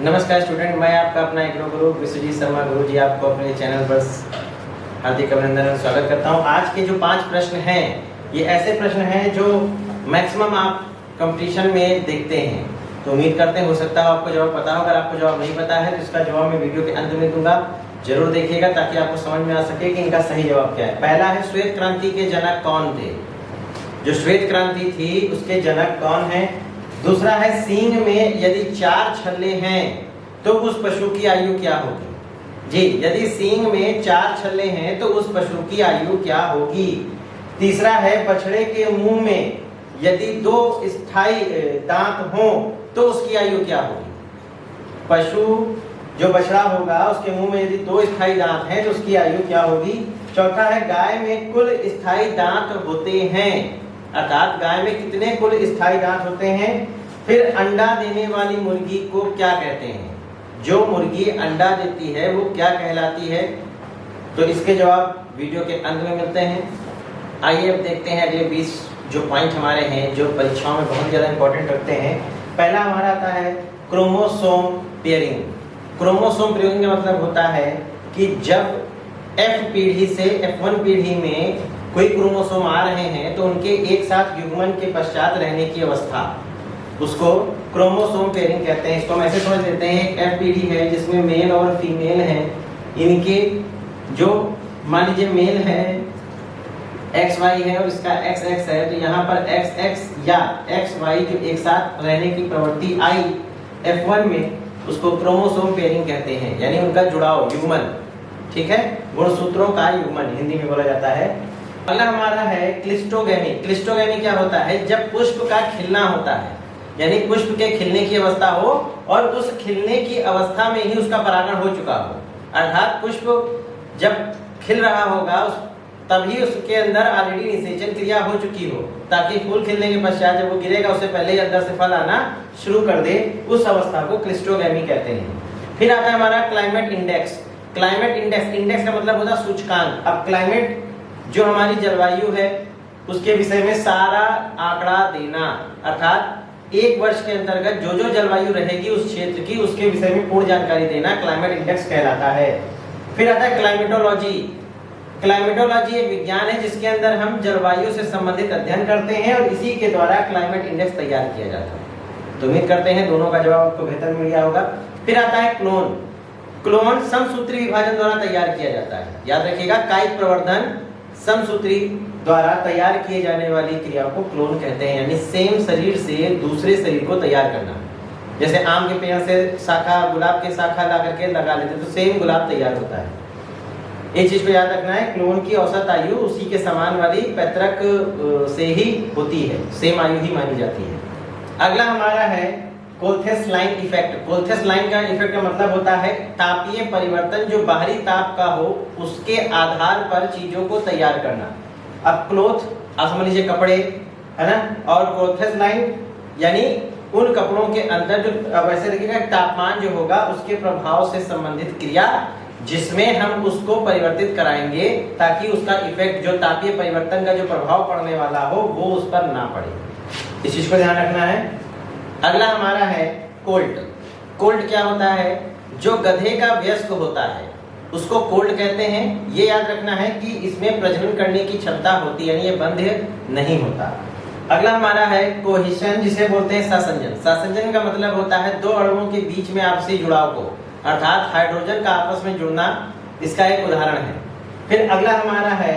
नमस्कार स्टूडेंट, मैं आपका अपना एग्रो गुरु विश्वजीत शर्मा गुरु जी आपको अपने चैनल पर हार्दिक अभिनंदन और स्वागत करता हूं। आज के जो 5 प्रश्न हैं ये ऐसे प्रश्न हैं जो मैक्सिमम आप कंपटीशन में देखते हैं, तो उम्मीद करते हैं हो सकता है आपको जवाब पता हो। अगर आपको जवाब नहीं पता है तो इसका जवाब मैं वीडियो के अंत में दूंगा, जरूर देखिएगा ताकि आपको समझ में आ सके कि इनका सही जवाब क्या है। पहला है, श्वेत क्रांति के जनक कौन थे? जो श्वेत क्रांति थी उसके जनक कौन है? दूसरा है, सींग में यदि 4 छल्ले हैं तो उस पशु की आयु क्या होगी? जी, यदि सींग में 4 छल्ले हैं तो उस पशु की आयु क्या होगी? तीसरा है, बछड़े के मुंह में यदि 2 स्थायी दांत हों तो उसकी आयु क्या होगी? पशु जो बछड़ा होगा उसके मुंह में यदि 2 स्थायी दांत हैं तो उसकी आयु क्या होगी? चौथा है, गाय में कुल स्थायी दांत होते हैं, अर्थात गाय में कितने कुल स्थायी दांत होते हैं? फिर अंडा देने वाली मुर्गी को क्या कहते हैं? जो मुर्गी अंडा देती है वो क्या कहलाती है? तो इसके जवाब वीडियो के अंत में मिलते हैं। आइए अब देखते हैं अगले 20 जो पॉइंट हमारे हैं जो परीक्षाओं में बहुत ज़्यादा इंपॉर्टेंट रखते हैं। पहला हमारा आता है क्रोमोसोम पेयरिंग। क्रोमोसोम पेयरिंग का मतलब होता है कि जब F पीढ़ी से F1 पीढ़ी में कोई क्रोमोसोम आ रहे हैं तो उनके एक साथ युग्मन के पश्चात रहने की अवस्था, उसको क्रोमोसोम पेयरिंग कहते हैं। इसको हम ऐसे समझ लेते हैं, F पीढ़ी है जिसमें मेल और फीमेल हैं, इनके जो मान लीजिए मेल है XY है और इसका XX है, तो यहाँ पर XX या XY जो एक साथ रहने की प्रवृत्ति आई F1 में, उसको क्रोमोसोम पेयरिंग कहते हैं, यानी उनका जुड़ाव, युग्मन। ठीक है, गुणसूत्रों का युग्मन हिंदी में बोला जाता है। अगला हमारा है क्लिस्टोगेमी। क्लिस्टोगेमी क्या होता है? जब पुष्प का खिलना होता है, यानी पुष्प के खिलने की अवस्था हो और उस खिलने की अवस्था में ही उसका परागण हो चुका हो, अर्थात पुष्प जब खिल रहा होगा तभी उसके अंदर ऑलरेडी निषेचन क्रिया हो चुकी हो, ताकि फूल खिलने के पश्चात जब वो गिरेगा उससे पहले ही अंदर से फल आना शुरू कर दे, उस अवस्था को क्लिस्टोगेमी कहते हैं। फिर आता है हमारा climate index. Climate index, index का मतलब होता है सूचकांक। अब क्लाइमेट जो हमारी जलवायु है उसके विषय में सारा आंकड़ा देना, अर्थात 1 वर्ष के अंतर्गत जो जो जलवायु रहेगी उस क्षेत्र की, उसके विषय में पूर्ण जानकारी देना क्लाइमेट इंडेक्स कहलाता है। फिर आता है क्लाइमेटोलॉजी। क्लाइमेटोलॉजी एक विज्ञान है जिसके अंदर हम जलवायु से संबंधित अध्ययन करते हैं और इसी के द्वारा क्लाइमेट इंडेक्स तैयार किया जाता है। तो उम्मीद करते हैं दोनों का जवाब आपको बेहतर मिल गया होगा। फिर आता है क्लोन। क्लोन समसूत्री विभाजन द्वारा तैयार किया जाता है। याद रखिएगा, कायिक प्रवर्धन समसूत्री द्वारा तैयार किए जाने वाली क्रिया को क्लोन कहते हैं, यानी सेम शरीर से दूसरे शरीर को तैयार करना। जैसे आम के पेड़ से शाखा, गुलाब के शाखा ला करके लगा लेते तो सेम गुलाब तैयार होता है। एक चीज को याद रखना है, क्लोन की औसत आयु उसी के समान वाली पैतृक से ही होती है, सेम आयु ही मानी जाती है। अगला हमारा है कोल्थेस लाइन इफेक्ट। कोल्थेस लाइन का इफेक्ट का मतलब होता है तापीय परिवर्तन, जो बाहरी ताप का हो उसके आधार पर चीजों को तैयार करना। अब क्लोथ आप समझ लीजिए कपड़े, है ना, और कोल्थेस लाइन यानी उन कपड़ों के अंदर जो, अब ऐसे देखिएगा, तापमान जो होगा उसके प्रभाव से संबंधित क्रिया जिसमें हम उसको परिवर्तित कराएंगे ताकि उसका इफेक्ट, जो तापीय परिवर्तन का जो प्रभाव पड़ने वाला हो वो उस पर ना पड़े। इस चीज को ध्यान रखना है। अगला हमारा है कोल्ट। कोल्ट क्या होता है? जो गधे का वयस्क होता है उसको कोल्ट कहते हैं। ये याद रखना है कि इसमें प्रजनन करने की क्षमता होती है, यानी ये बंध्य नहीं होता। अगला हमारा है कोहेशन, जिसे बोलते हैं सहसंजन। सहसंजन का मतलब होता है 2 अणुओं के बीच में आपसी जुड़ाव को, अर्थात हाइड्रोजन का आपस में जुड़ना, इसका एक उदाहरण है। फिर अगला हमारा है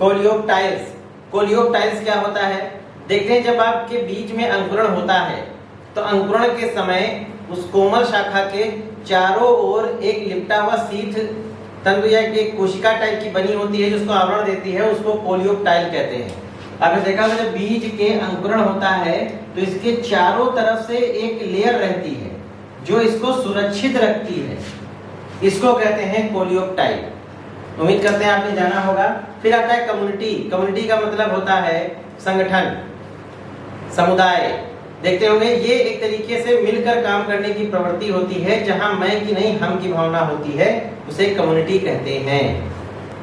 कोलियोप्टाइल्स। कोलियोप्टाइल्स क्या होता है? देखते हैं, जब आपके बीज में अंकुरण होता है तो अंकुरण के समय उस कोमल शाखा के चारों ओर एक लिपटा हुआ शीट तंतु या एक कोशिका टाइप की बनी होती है, जिसको आवरण देती है, उसको कोलियोप्टाइल कहते हैं। आपने देखा होगा जब बीज के अंकुरण होता है तो इसके चारों तरफ से एक लेयर रहती है जो इसको सुरक्षित रखती है, इसको कहते हैं कोलियोप्टाइल। उम्मीद करते हैं आपने जाना होगा। फिर आता है कम्युनिटी। कम्युनिटी का मतलब होता है संगठन, समुदाय। देखते होंगे, ये एक तरीके से मिलकर काम करने की प्रवृत्ति होती है, जहां मैं की नहीं हम की भावना होती है, उसे कम्युनिटी कहते हैं।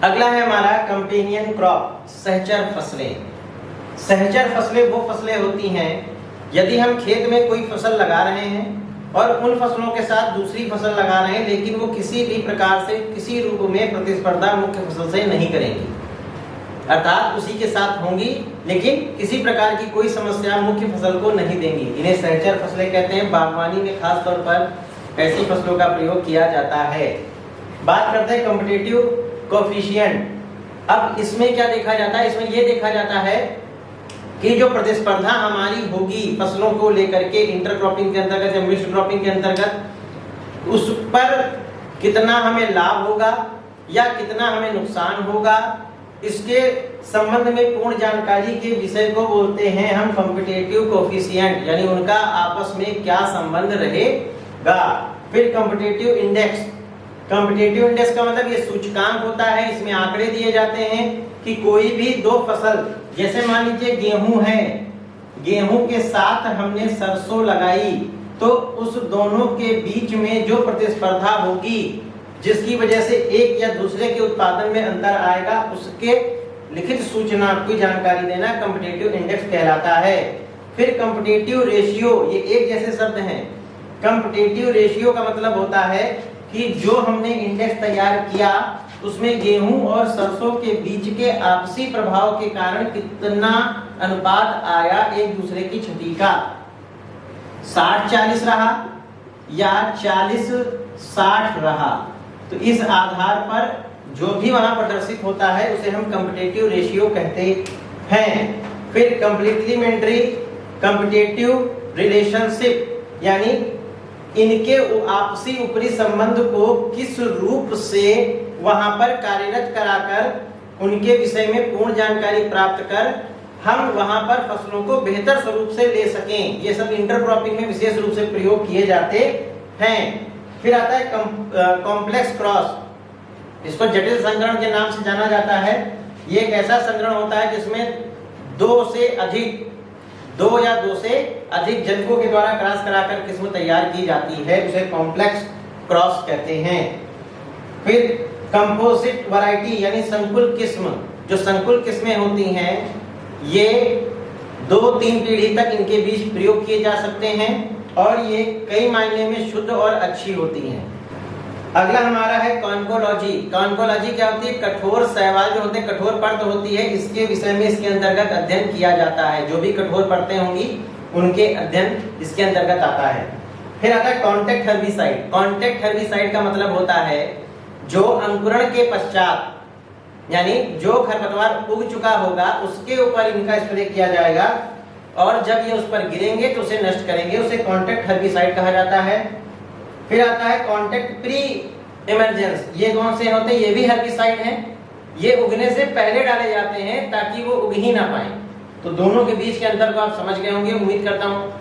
अगला है हमारा कंपेनियन क्रॉप, सहचर फसलें। सहचर फसलें वो फसलें होती हैं, यदि हम खेत में कोई फसल लगा रहे हैं और उन फसलों के साथ दूसरी फसल लगा रहे हैं, लेकिन वो किसी भी प्रकार से किसी रूप में प्रतिस्पर्धा मुख्य फसल से नहीं करेंगी, अर्थात उसी के साथ होंगी लेकिन किसी प्रकार की कोई समस्या मुख्य फसल को नहीं देंगी। इन्हें सहचर फसलें कहते हैं। बागवानी में खास तौर पर ऐसी फसलों का प्रयोग किया जाता है। बात करते हैं कॉम्पिटिटिव कोएफिशिएंट। अब इसमें क्या देखा जाता है? इसमें यह देखा जाता है कि जो प्रतिस्पर्धा हमारी होगी फसलों को लेकर के इंटरक्रॉपिंग के अंतर्गत या मिक्स्ड क्रॉपिंग के अंतर्गत, उस पर कितना हमें लाभ होगा या कितना हमें नुकसान होगा, इसके संबंध में पूर्ण जानकारी के विषय को बोलते हैं हम कॉम्पिटिटिव कोएफिशिएंट, यानी उनका आपस में क्या संबंध रहेगा। फिर कॉम्पिटिटिव इंडेक्स। कॉम्पिटिटिव इंडेक्स का मतलब ये सूचकांक होता है, इसमें आंकड़े दिए जाते हैं कि कोई भी दो फसल, जैसे मान लीजिए गेहूं है, गेहूं के साथ हमने सरसों लगाई, तो उस दोनों के बीच में जो प्रतिस्पर्धा होगी जिसकी वजह से एक या दूसरे के उत्पादन में अंतर आएगा, उसके लिखित सूचना की जानकारी देना कॉम्पिटिटिव इंडेक्स कहलाता है। फिर कॉम्पिटिटिव रेशियो, ये एक जैसे शब्द हैं। कॉम्पिटिटिव रेशियो का मतलब होता है कि जो हमने इंडेक्स तैयार किया उसमें गेहूं और सरसों के बीच के आपसी प्रभाव के कारण कितना अनुपात आया एक दूसरे की क्षति का, 60-40 रहा या 40-60 रहा। तो इस आधार पर जो भी वहां प्रदर्शित होता है उसे हम कॉम्पिटिटिव रेशियो कहते हैं। फिर कॉम्प्लीमेंट्री कॉम्पिटिटिव रिलेशनशिप, यानी इनके आपसी ऊपरी संबंध को किस रूप से वहां पर कार्यरत कराकर उनके विषय में पूर्ण जानकारी प्राप्त कर हम वहां पर फसलों को बेहतर स्वरूप से ले सकें, ये सब इंटरक्रॉपिंग में विशेष रूप से प्रयोग किए जाते हैं। फिर आता है कॉम्प्लेक्स क्रॉस, इसको जटिल संकरण के नाम से जाना जाता है। ये एक ऐसा संकरण होता है जिसमें दो या दो से अधिक जनकों के द्वारा क्रॉस कराकर किस्म तैयार की जाती है, उसे कॉम्प्लेक्स क्रॉस कहते हैं। फिर कंपोजिट वैरायटी यानी संकुल किस्म, जो संकुल किस्में होती हैं ये 2-3 पीढ़ी तक इनके बीच प्रयोग किए जा सकते हैं और ये कई मायने में शुद्ध और अच्छी होती हैं। अगला हमारा है कॉन्कोलॉजी। कॉन्कोलॉजी क्या होती है? कठोर शैवाल जो होते हैं, कठोर परत होती है, इसके विषय में इसके अंतर्गत अध्ययन किया जाता है। जो भी कठोर परतें होंगी उनके अध्ययन इसके अंतर्गत आता है। फिर आता है कॉन्टैक्ट हर्बिसाइड। कॉन्टैक्ट हर्बिसाइड का मतलब होता है जो अंकुरण के पश्चात, यानी जो खरपतवार उग चुका होगा उसके ऊपर इनका स्प्रे किया जाएगा और जब ये उस पर गिरेंगे तो उसे नष्ट करेंगे, उसे कॉन्टैक्ट हर्बिसाइड कहा जाता है। फिर आता है कॉन्टैक्ट प्री इमर्जेंस। ये कौन से होते हैं? ये भी हर्बिसाइड हैं। ये उगने से पहले डाले जाते हैं ताकि वो उग ही ना पाए। तो दोनों के बीच के अंतर को आप समझ गए होंगे, उम्मीद करता हूँ।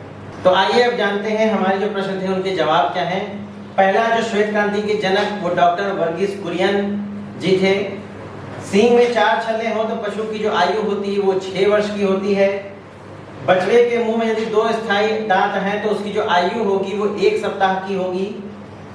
तो आइए अब जानते हैं हमारे जो प्रश्न थे उनके जवाब क्या हैं। पहला, जो श्वेत क्रांति के जनक वो डॉक्टर वर्गीस कुरियन जी थे। सींग में 4 छल्ले हो तो पशु की जो आयु होती है वो 6 वर्ष की होती है। बछड़े के मुंह में यदि 2 स्थायी दांत हैं तो उसकी जो आयु होगी वो 1 सप्ताह की होगी।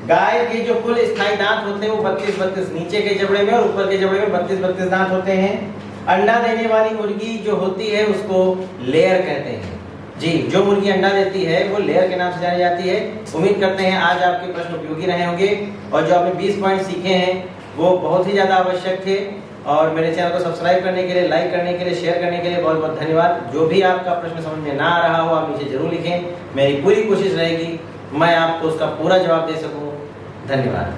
गाय के जो कुल स्थायी दांत होते हैं वो 32 नीचे के जबड़े में और ऊपर के जबड़े में 32 दांत होते हैं। अंडा देने वाली मुर्गी जो होती है उसको लेयर कहते हैं। जी, जो मुर्गी अंडा देती है वो लेयर के नाम से जानी जाती है। उम्मीद करते हैं आज आपके प्रश्न उपयोगी रहे होंगे और जो आपने 20 पॉइंट सीखे हैं वो बहुत ही ज़्यादा आवश्यक थे। और मेरे चैनल को सब्सक्राइब करने के लिए, लाइक करने के लिए, शेयर करने के लिए बहुत बहुत धन्यवाद। जो भी आपका प्रश्न समझ में ना आ रहा हो आप नीचे जरूर लिखें, मेरी पूरी कोशिश रहेगी मैं आपको उसका पूरा जवाब दे सकूं। धन्यवाद।